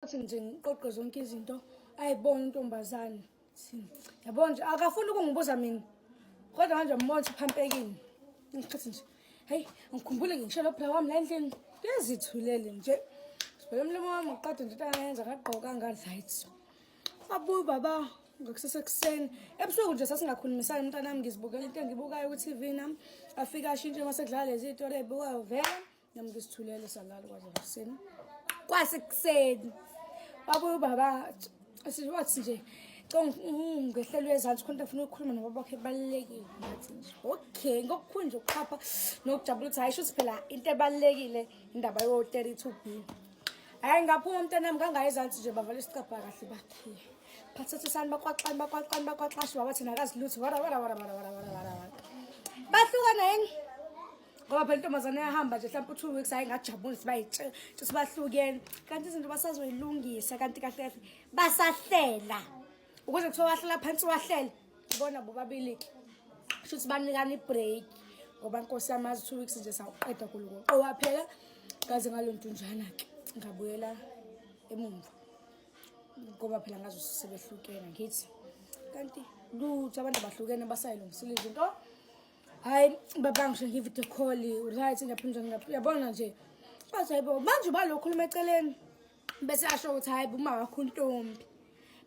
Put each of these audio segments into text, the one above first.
Athi nje ngiqoqe zonke izinto ayibona intombazane. Yabona nje akafuni ukungibuza mina. Kodwa manje umbona uphampekile. Ngichathi nje, hey, ngikhumbule ngishela phela wami la endlini. Ngiyazithulele nje. Sibele umlomo wami uqeda nje into angayenza ngagqoka ngadlight. Abuye baba ngokusesekuseni. Ebusuku nje sasingakhulumisani umntanami ngizibukela into engibukayo ku TV nami. Afika ashintshe mase kudlala lezi zinto lezibukayo vele. Nami ngisithulele salala kwaze kuseni. Kwasekuseni. Abuye baba wathi nje ngehlelo ezansi khona ufuna ukukhuluma nobaba wakhe ebalekile ngathi nje okay ngokukhulu nje ukukhapha nokujabula ukuthi ayisho phela into ebalekile indaba yo 32B. Hayi ngaphuma umntanami ngangayizansi nje bavala isicapha kahle bathi phathatha sani baqwaqana baba thina akazilutho wara bahlukana yini ngoba phela intombazane yahamba nje mhlawumbe 2 weeks hayi ngajabula sibayitshe sibahlukene kanti izinto basazoyilungisa kanti kahle basahlela ukuze kuthiwa wahlala phansi wahlela ubona bobabili shuthi banikana ibreak ngoba inkosi yamazi 2 weeks nje sawuqeda kuluko waphela kaze ngalontunjana ke ngabuyela emumva ngoba phela ngazo sebehlukene ngithi kanti lutho abantu bahlukene basayilungisile izinto hayi baba ngisho ngivideo call right ngaphinda yabona nje bathi hayibo manje balokhuluma eceleni bese asho ukuthi hayi uma wakho untombi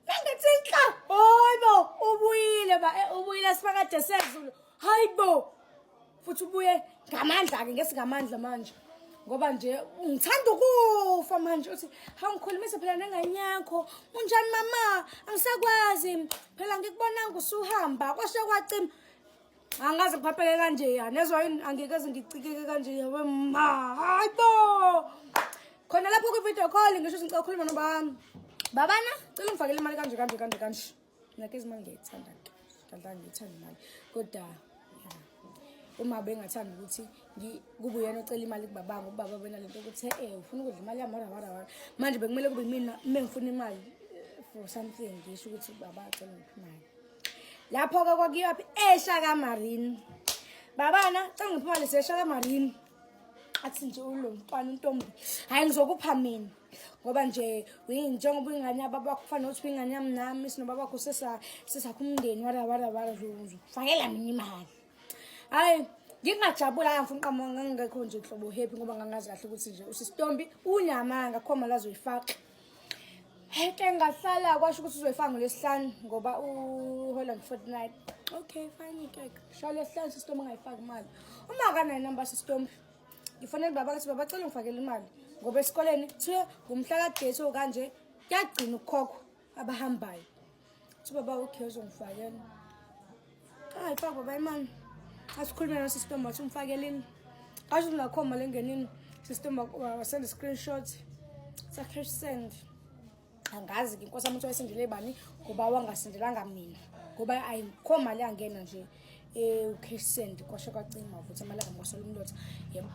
Nangathika hayibo ubuyile sifakade sezulu hayibo futhi ubuye ngamandla ke ngesingamandla manje ngoba nje ngithanda ukufa manje uthi hangikhulumise phela nanganyakho unjani mama angisakwazi phela ngikubona ngusuhamba kwashe kwacima angaze kuphaphele kanje ya nezwa yini angikaze ngicikeke kanje yawe ma hayibo khona lapho ku video call ngisho ngicela ukukhuluma nobami babana cela ungifakele imali kanje ngeke izimali ngiyithanda ngithanda imali kodwa uma bengathanda ukuthi kube uyena ocela imali kubaba ubaba wena lento ukuthi ufuna ukudla imali yami wara manje bekumele kube mina ngifuna imali for something ngisho ukuthi baba acela imali lapho ke kwakuyaphi eShaka Marine babana cela ngiphi imali seShaka Marine athi nje ulo mntwana untombi hayi ngizokupha mina ngoba nje njengoba ingane yababa kufana nokuthi ingane yami nami sinobaba bakho sesakho umndeni wara uzofakela mina imali hayi ngingajabula ngifuna uqhamuka ngingekho nje inhlobo happy ngoba ngangazi kahle ukuthi nje uSistombi unyamanga khoma la zoyifaka heke ngahlala kwasho ukuthi uzoyifaka ngolesihlanu ngoba uHolland Fortnite okay fine ke shalo lesihlanu Sistombi ngayifaka imali uma kana inamba Sistombi ngifanele baba ukuthi baba cela ngifakele imali ngoba esikoleni kuthiwe ngumhla kadate okanje kuyagcina ukukhokho abahambayo uthi baba okay uzongifakela hayi baba imali asikhulumela noSistombi wathi umfakeleni asho ngakhoma lengenini Sistombi wasend screenshot sa cash send angazi ke inkosi umuntu wayesendele bani ngoba wangasendelanga mina ngoba ayikho mali angena nje cash send kwasho kwacima futhi imali ngamosela umlotha yebo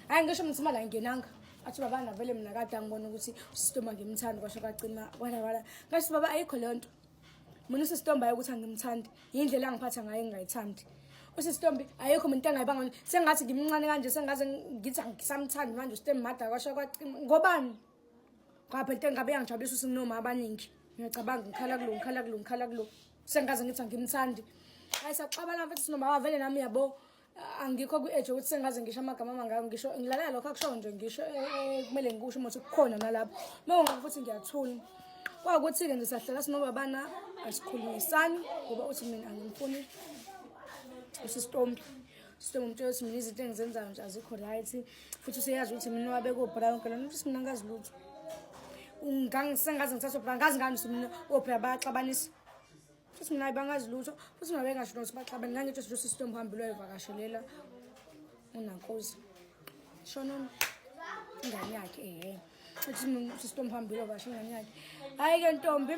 hayi ngisho ukuthi imali ayingenanga athi baba na vele mina kade angibona ukuthi uSistombi ngimthanda kwasho kwacima wala ngathi baba ayikho le nto mina uSistombi ayi ukuthi angimthandi indlela angiphatha ngayo engayithandi uSistombi ayikho umuntu engayibanga sengathi ngimncane kanje sengaze ngithi angisamthandi manje uSistombi mada kwasho kwacima ngobani Kaphe into engabe yangijabulisa usinoma abaningi ngiyacabanga ngikhala kulo sengaze ngithi angimthandi hayi saxabana mfethu sinoma vele nami yabo angikho ku age ukuthi sengaze ngisho amagama amangaka ngisho ngilalela lokho akusho nje ngisho kumele ngikusho ukuthi kukhona nalapho manje futhi ngiyathula kwakuthi ke ngisahlala sinobabana asikhulumisani ngoba uthi mina angimfuni uSistombi umuntu uthi mina izinto engizenzayo nje azikho right futhi useyazi ukuthi mina wabe ko brown kana ukuthi mina ngazilutho sengaze ngithatha ngazi ngani mina opha baxabanisa futhi mina ayibangazilutho futhi ngabe ngasho ukuthi baxabana ngangithi uSistombi uhambile wayevakashelela uNankosi shona ingane yakhe uthi uSistombi uhambile wayevakashela ingane yakhe hayi ke ntombi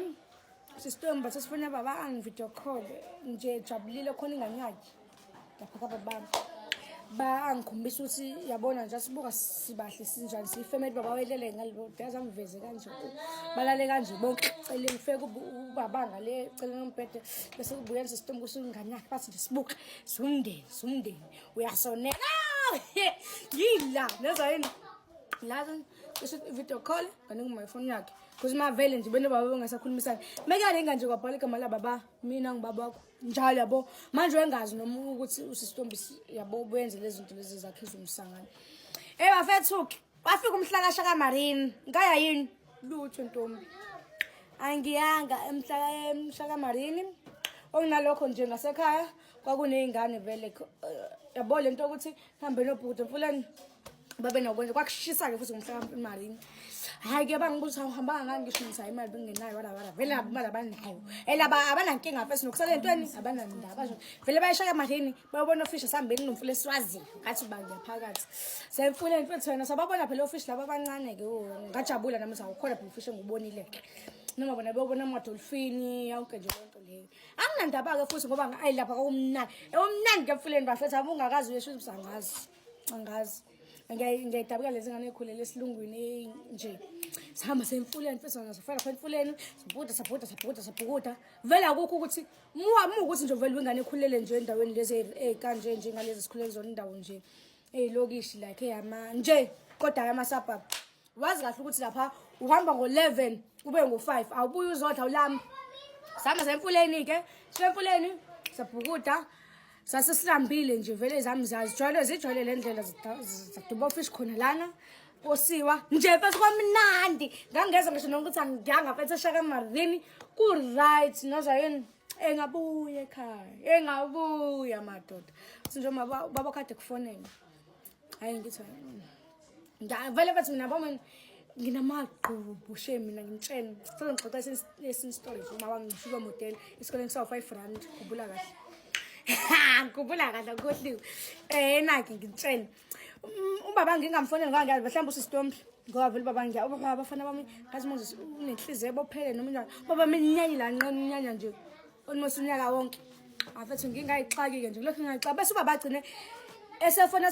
Sistombi sesifuna baba angivideo call nje jabulile khona ingane yakhe lapha kababa angikhombisa ukuthi yabona nje sibuka sibahle sinjani sifamily baba welele ngalelo daza ngiveze kanje balale kanje bonke cele ngifeke ubaba ngale cele ngombhede bese kubuya Sistombi kusingane yakhe bathi nje sibuka sumndeni uyasonela yila nezwa yini la video call nganika my phone yakhe because mavele nje bene baba bengasakhulumisana mekale nje kwabhala igama la baba mina ngibaba wakho njalo yabo manje wengazi noma ukuthi usisitombi yabo ubenze lezi zinto lezi zakhiza umsangane bafethu wafika umhlaka shaka Marine ngaya yini lutho ntombi angiyanga emhlaka Marine okunalokho nje ngasekhaya kwakunezingane vele yabo lento ukuthi hambe nobhuti mfulani babe nokwenza kwakushisa ke futhi ngomhlaka Marine hayi ke bangibuza uhamba ngani ngisho ngisa imali bengenayo wala vele imali abanayo elaba abanankinga afese nokusala entweni abanandaba nje vele bayishaka Marine bayobona ofisha sambeni nomfule esiwazi ngathi bangiyaphakathi semfule mfethu wena sababona phela ofisha laba abancane ke ngajabula nami sawukhona phela ofisha ngibonile noma bona beyobona amadolphini yonke nje lonto leyo anginandaba ke futhi ngoba ayilapha kwakumnandi umnandi ke mfuleni bafethu abungakazi uyesho usangazi angazi ngiyayidabula lezi ngane ekhulele esilungwini nje sihamba semfuleni mfethu ngazofana khona emfuleni sabhukuda vele akukho ukuthi ukuthi nje vele ingane ekhulele nje endaweni lezi ekanje nje ngalezi sikhulele zona indawo nje elokishi like eyama nje kodwa yamasabha wazi kahle ukuthi lapha uhamba ngo11 kube ngo5 awubuye uzodla awulami sihamba semfuleni ke semfuleni sabhukuda sasisilambile nje vele zami zijwayele lendlela zaduba fish khona lana osiwa nje mfethu kwamnandi ngangeza ngisho nokuthi angiyanga mfethu eshaka Marine ku right nozayini engabuye ekhaya engabuya madoda sinje baba kade kufonela hayi ngithi vele mfethu mina bami nginamaqhubu shame mina ngintshene sicela ngixoxa esin story uma wangishuka model isikoleni sawo 5 rand kubula kahle kubula kahle kodliwe naki ngintshene ubaba ngingamfonela ngangazi mhlawumbe usisitombi ngoba vele baba ngiya abafana bami ngathi Moses unenhliziyo bophele noma njani baba minyanya la nqona unyanya nje almost unyaka wonke afethu ngingayixaki ke nje lokho ngiyixaka bese ubaba agcine esefona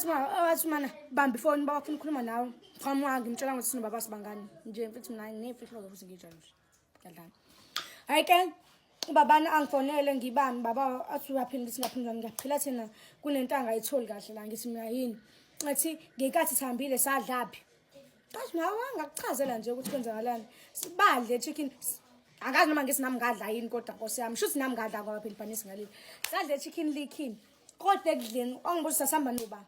asimana bambi phone bafuna ukukhuluma nawe qhamuka ngimtshela ukuthi sinobaba sibangani nje mfethu mina ngifihlo ukuthi ngijalo kadlana hayi ke ubabana angifonele ngibami baba athi uyaphila ukuthi ngaphindwa ngiyaphila thina kunentanga ayitholi kahle la ngithi mina yini ngathi ngekathi sihambile sadlaphi bathi nawe ngakuchazela nje ukuthi kwenzakalani sibadle chicken angazi noma ngisinami ngadla yini kodwa Nkosi yami shuthi nami ngadla ngoba phela ibhanisi ngaleli sadle chicken likhini kodwa ekudleni ongibuza sihamba noba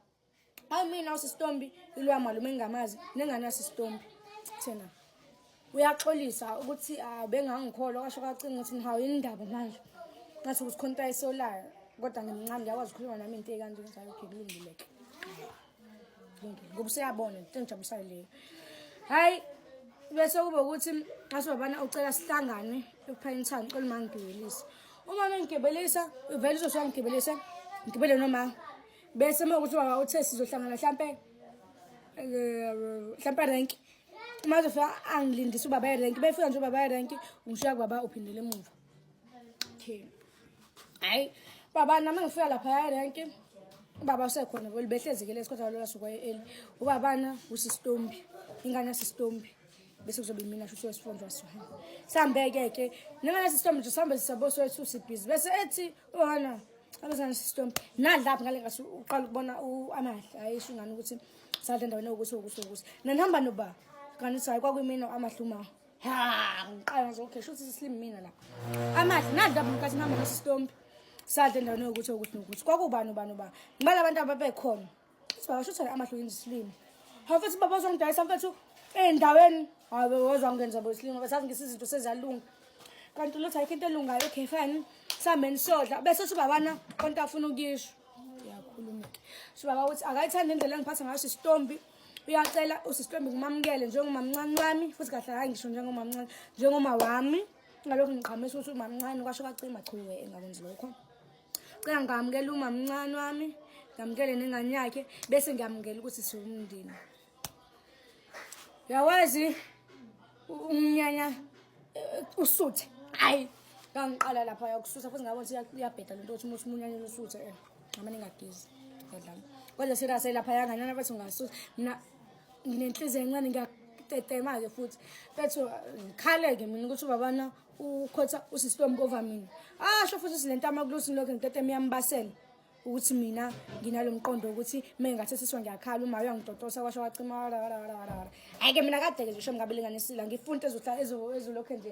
hayi mina usisitombi ilwa malume ngingamazi nengane yasisitombi thena uyaxolisa ukuthi bengangikholwa kasho kacinga ukuthi hawu indaba manje ngathi ukuthi khonta isolayo kodwa ngimncane ngiyakwazi ukukhuluma nami into ekanje ukuthi okay kulungileke ngoba siyabona into engijabulisayo leyo hayi bese kube ukuthi ngathi babana ucela sihlangane ePinetown ucela mangigibelisa uma ngigibelisa uvela uzosangigibelisa ngibele noma bese mawukuthi baba uthe sizohlangana mhlambe rank manje fa angilindisa ubaba rank befika nje ubaba rank ngishiya baba uphindele emuva okay hayi baba nami ngifika lapha rank ubaba usekhona vele behlezi ke lesikhathi lo lasuka ubabana usisitombi ingane yasisitombi bese kuzobe mina sho sesifonjwa sihambe sambeke ke ningane sisitombi nje sihambe sisaboswe wethu sibhizi bese ethi ona abazana system nadlapha ngale ngase uqala ukubona amahla ayisho ngani ukuthi sadle endaweni ukuthi nanihamba noba kanti sayi kwakuyimina amahluma ngiqala nje okay shuthi sislim mina la amahla nadlapha nkathi nihamba no system sadle endaweni ukuthi kwakubani ngibala abantu ababekhona sibaba shuthi amahla yini slim hafuthi baba uzongidayisa mfethu endaweni hawe wozangenza bo slim basazi ngisizinto sezalunga kanti lo thayike into elungayo ekhefani sameni sodla bese sibabana konke afuna ukisho uyakhuluma sibaba uthi akayithanda indlela engiphatha ngayo sisitombi uyacela usisitombi ngimamukele njengomamncane wami futhi kahle hayi ngisho njengomamncane njengoma wami ngalokho ngiqhamisa ukuthi umamncane kwasho kacima chiwe engakwenzi lokho cela ngamukela umamncane wami ngamukele nengane yakhe bese ngiyamukela ukuthi siwumndeni yawazi umnyanya usuthe hayi ngiqala lapha yakususa futhi ngabona ukuthi iyabheda lento ukuthi umuntu umunyanya usuthe ngama ningagizi ngedlala kodwa sirase lapha yanganyana bethu ngasusa mina nginenhliziyo encane ngiyatetema ke futhi bethu ngikhaleke mina ukuthi ubabana ukhotha usisitombi over mina asho futhi silentama kulusi lokho ngitetema yambasela ukuthi mina nginalomqondo ukuthi mengathi siswa ngiyakhala uma uyangidodosa kwasho wacima ayike mina kade ke ngisho ngabelinganisile ngifuna ezolokho nje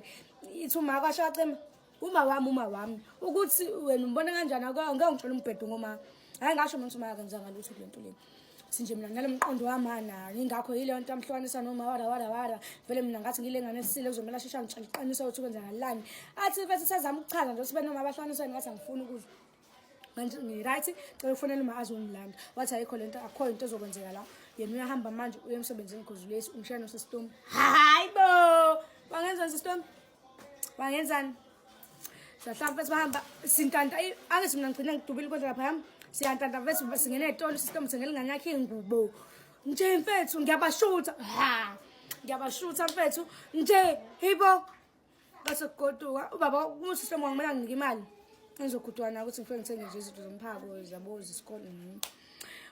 ithi uma kwasho wacima uma wami ukuthi wena umbona kanjani ngangithola umbhedo ngoma hayi ngasho manje uma yakenzanga lutho kulento le sinje mina ngalomqondo wamana ingakho yile nto amhlukanisa noma wara vele mina ngathi ngilenganisile kuzomela shesha ngiqinisa ukuthi kwenzakalani athi bese sazama ukuchaza nje sibe noma abahlukaniswa ngathi angifuni ukuzwa manje ngiright cela ufonela uma azongilanda wathi ayikho lento akho into ezokwenzeka la yena uyahamba manje uye emsebenzini khuzulesi umshana usistom hayibo wangenzani system wangenzani sahlamba bese bahamba sintanta angithi mina ngicina ngidubile kodwa lapha yami siyantanta bese singene etolo system singele nganyakhe ingubo nje mfethu ngiyabashutha ngiyabashutha mfethu nje hibo bese goduka ubaba usystem wangimela nginika imali ngizogudwana ukuthi ngifike ngithenge nje izinto zomphako zaboza isikole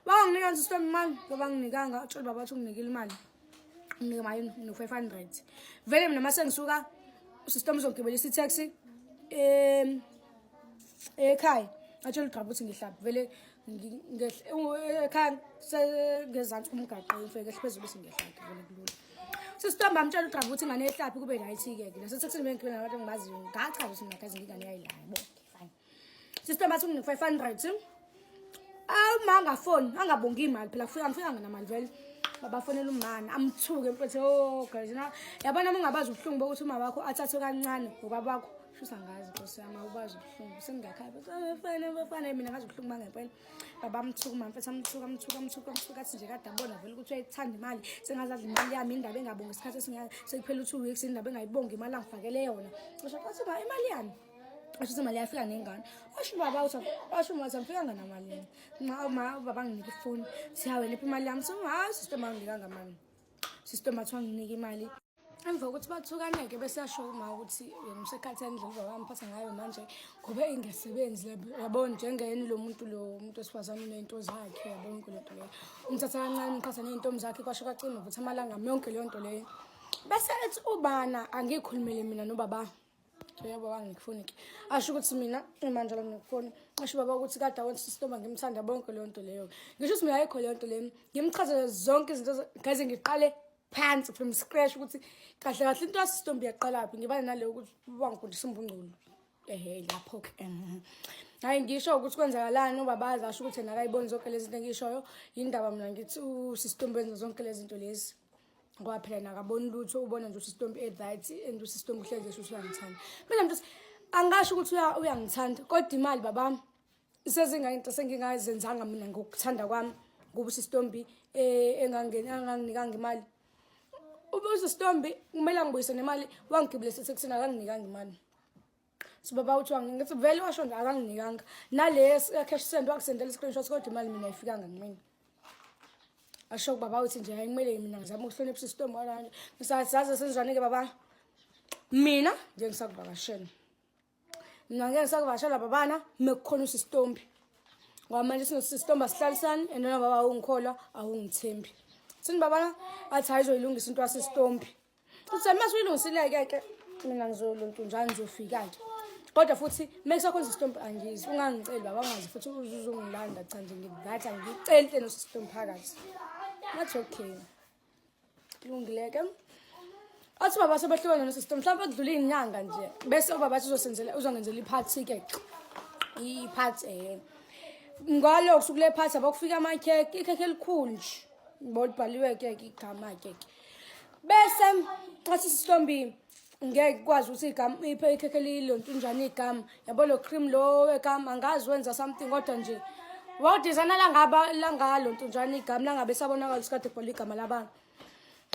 wanginika system imali ngoba nginikanga utshela baba ukuthi unginikile imali nginika imali no 500 vele mina mase ngisuka usystem uzongibelisa itaxi ekhaya atshela uGqaba ukuthi ngihlapha vele ekhaya ngezansi umgaqo ngifike phezulu bese ngiyahlapha vele kulula system bamtshela uGqaba ukuthi ingane ehlaphi kube right ke la sesekuthini bengikhona nabantu ngibaziyo ngachaza ukuthi ngakazi ngingane yayilayo bo fine system athi unginika 500 mangafoni angabongi imali phela ngifika ngamali vele babafonela umama amthuke mfethu guys yabona mangabazi ubuhlungu bokuthi uma wakho athathe kancane ngoba bakho shusa ngazi Nkosi yami ubazi ubuhlungu sengingakhaya bafana mina ngazi ubuhlungu mangempela babamthuka mfethu amthuka athi nje kade abona vele ukuthi uyayithanda imali sengazadla imali yami indaba engabongi isikhathi sekuphela 2 weeks indaba engayibongi imali angifakele yona ngisho kwathi ba imali yami asho imali yafika nengane asho baba uthi asho uma samfika nganamali uma baba nginika ifoni siyawe lephi imali yami so hayi system anginika ngamali system athi wanginika imali emva kokuthi bathukaneke bese yasho uma ukuthi umsekhatheni ndlela baba amphatha ngayo manje ngoba engasebenzi yabona njengeni lo muntu esifazana unento zakhe yabona into leyo umthatha kancane umqhatha nezintombi zakhe kwasho kacima ukuthi amalanga yonke leyo nto leyo bese ethi ubana angikhulumele mina nobaba yebo wangifonike asho ukuthi mina manje la ngifoni asho baba ukuthi kade awona system ngimthanda bonke leyo nto leyo ngisho ukuthi mina ayikho leyo nto leyo ngimchazele zonke izinto ngaze ngiqale phansi from scratch ukuthi kahle into yasistombi yaqala phi ngibane naleyo ukuthi wangifundisa umbungculo lapho ke hayi ngisho ukuthi kwenzakalani ubabaza asho ukuthi nakayiboni zonke lezi zinto ngishoyo indaba mina ngithi usistombi wenza zonke lezi zinto lezi ngoba phela nakaboni lutho ubona nje usistombi right and usistombi uhleze ukuthi uyangithanda mina mntu angasho ukuthi uyangithanda kodwa imali baba isezingayinto sengingazenzanga mina ngokuthanda kwami ngoba usistombi enganginikanga imali usistombi kumele ngibuyise nemali wangigibele sekusena akanginikanga imali sibaba uthi ngithi vele washo nje akanginikanga nale cash send wakusendela screenshot kodwa imali mina ayifikanga kimi asho baba uthi nje ayimele mina ngizama ukuhlonipha usistombi wala nje ngisazaze senjani ke baba mina nje ngisakuvakashela mina ngeke ngisakuvakashela babana mekukhona usistombi ngoba manje sinosistombi asihlalisani enona baba ungikhola awungithembi sini baba athi ayizoyilungisa into yasistombi uthi mase uyilungisile ke mina ngizolontunjani ngizofika ke kodwa futhi mekusakhona isistombi angizi ungangiceli baba ngazi futhi uzongilanda cha nje ngigathi ngicele nosistombi phakathi that's okay kulungileke athi baba sebehlukene nosistombi mhlawumbe kudlula inyanga nje bese ubaba uzongenzela iphathi ke iphathi ngalo kusukule phansi abakufika amakheke ikheke elikhulu nje bodibhaliwe ke igama ke bese athi isistombi ngeke kwazi ukuthi igama iphe ikheke lilontunjani igama yabo lo cream lo egama angazi wenza something kodwa nje wawudizana la ngalo ntunjani igama langabe sabonakala isikade ibhola igama labantu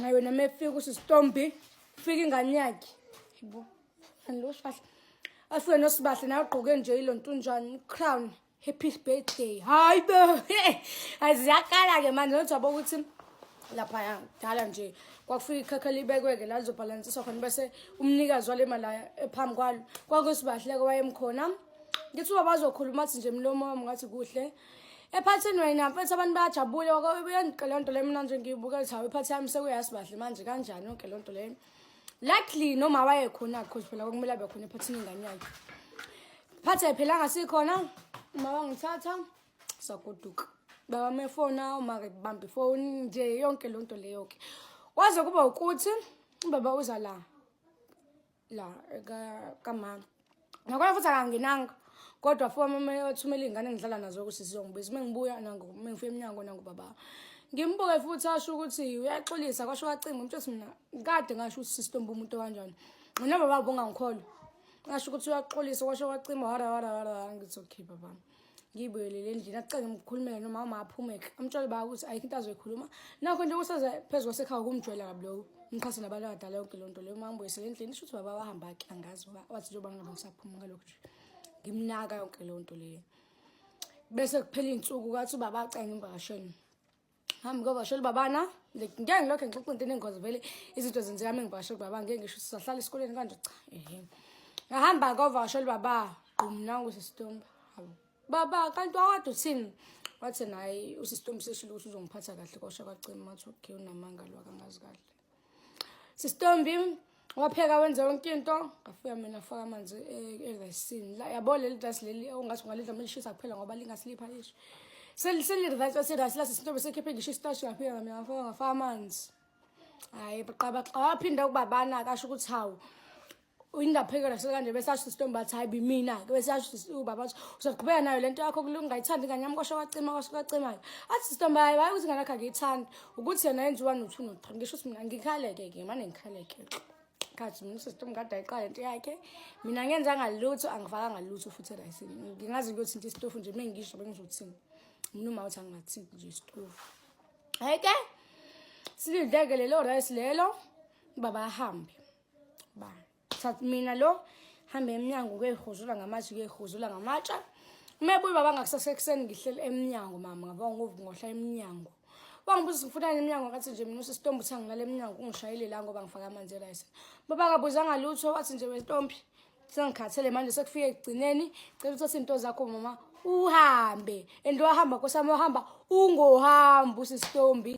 ngayo namefika usistombi fika ingane yakhe yibo andlo sifahla afike nosibahle nayo ugqoke nje ilontunjani crown happy birthday hayi bo aziyakala ke manje uthabo ukuthi lapha dala nje kwakufika ikhakha libekweke la lizobhalansiswa khona bese umnikazi wale mali ephambi kwalo kwakusibahleke wayemkhona ngithi bazokhuluma athi nje mlomo wami ngathi kuhle ephathini wena mfethu abantu bayajabule uyangiqela lonto le mina nje ngiyibuka ethi hawe ephathi yami sekuyasibahle manje kanjani yonke lonto le likely noma wayekhona because phela kumele abe khona ephathini ingane yakhe phathe phela ngasikhona uma wangithatha sagoduka baba mefona uma ke bamba ifoni nje yonke lonto leyo ke kwaze kuba ukuthi ubaba uza la kamama ngakho futhi akanginanga kodwa futhi mama yothumela ingane ngidlala nazo ukuthi sizongibiza mengibuya nango mengifika eminyango nango baba ngimbuke futhi asho ukuthi uyaxolisa kwasho kacinga umthetho mina kade ngasho ukuthi system umuntu kanjani mina baba bongangikholwa ngasho ukuthi uyaxolisa kwasho kacima wara ngithi okay baba ngibuyelele endlini acenge ngikhulumele noma uma aphumeke amtshela baba ukuthi ayikho into azoyikhuluma nakho nje kusaze phezulu kwasekhaya kumjwayela kablo ngikhasa nabantu abadala yonke lonto leyo uma ngibuyisele endlini isho ukuthi baba wahamba ke angazi wathi njengoba ngisaphuma ngalokho nje ngimnaka yonke lonto leyo bese kuphela insuku kathi ubaba acenge imbakasheni hambi ngavashela babana ngeke ngilokho ngixoxa into enengozi vele izinto zenzeka mengivashela baba ngeke ngisho sizahlala esikoleni kanje cha ngahamba ngavashela baba qumna ngusisitomba baba kanti wakade uthini wathi nayi usisitomba seshilo ukuthi uzongiphatha kahle kwasha kwacima mathi okay unamangalo akangazi kahle sisitombi wapheka wenza yonke into ngafika mina afaka amanzi erasini la yabo leli dasi leli ongathi ungalidla melishisa kuphela ngoba lingasilipha lisho selirivayisa sirasi la sisitombi sekhephe ngisho isitashi ngaphika mina ngafaka amanzi hayi baqaba waphinda kubabana akasho ukuthi hawu uyindaphekela sekanje bese asho sisitombi bathi hayi bimina ke bese asho ubaba wathi uzaqhubeka nayo lento yakho kulungayithandi kanyami kwasho kwacimayo athi sisitombi hayi ukuthi nganakho ngiyithanda ukuthi yena yenziwa no2 no3 ngisho ukuthi mina ngikhaleke ke manje ngikhaleke kathi mina sisitombi kade ayiqala into yakhe mina ngenza ngalutho angifaka ngalutho futhi erayisini ngingazi ukuthi into isitofu nje mengisho bengizothini mina uma uthi angathinti nje isitofu hayike silideke lelo rice lelo baba ahambe ba thathi mina lo hambe eminyango kuyehuzula ngamatshe kuyehuzula ngamatsha mebuyi baba ngakusasekuseni ngihleli eminyango mama ngaba ngohla eminyango wangibuza ngifuna eminyango ngathi nje mina usisitombi uthi angilala eminyango ungishayile la ngoba ngifaka amanzi erayisini baba akabuzanga lutho wathi nje wentombi sengikhathele manje sekufike egcineni cela uthathe into zakho mama uhambe and wahamba nkosami wahamba ungohambi usisitombi